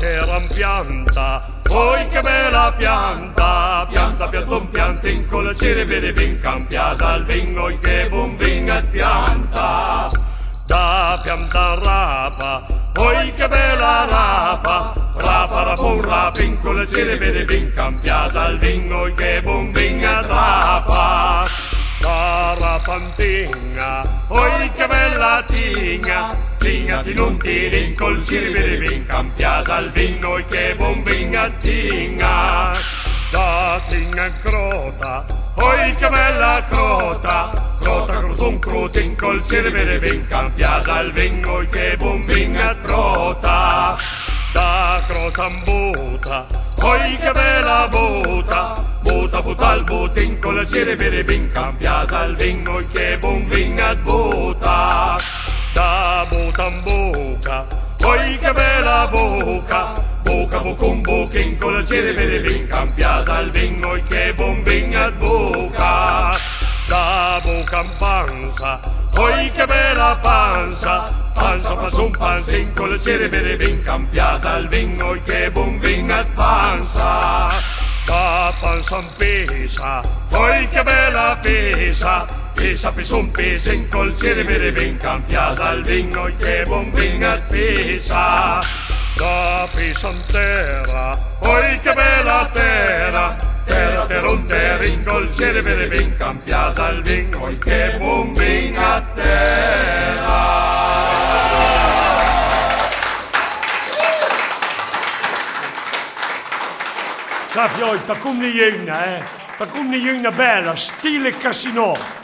terra in pianta, poi che bella pianta, pianta pianton piantin con la cere vede vinca in piazza al vingo che buon vinga pianta, da pianta rapa, poi che bella rapa, rapa rapon rapin con la cere vede vinca in piazza al vingo che buon vinga rapa, da rapantinga, poi che bella tinga, tinga ti non tirin col cere vede vinca in piazza al vingo che buon vinga tinga, da tinga crota, poi che bella crota, crota croton crotin col cere vede vinca in piazza al vingo che buon vinga crota, da crota in buta, poi che bella buta, buta buta al butin con la cere vede vinca in piazza al vingo che buon vinga buta, da buta in buca, poi che bella buca, buca bucum buchin con la cere vede vinca in piazza al vingo che buon vinga buca, da buca in panza, poi che bella panza, panza fa un panzin con la cere vede vinca in piazza al vingo che buon vinga panza, da panza in pesa, poi che bella pesa, pesa pesa un pesin col cere vede vinca in piazza al vingo che buon vinga pesa, da pesa in terra, poi che bella terra, terra terra un terrin col cere vede vinca in piazza al vingo che buon vinga terra. Sa fioi, ta come una bella, stile casino.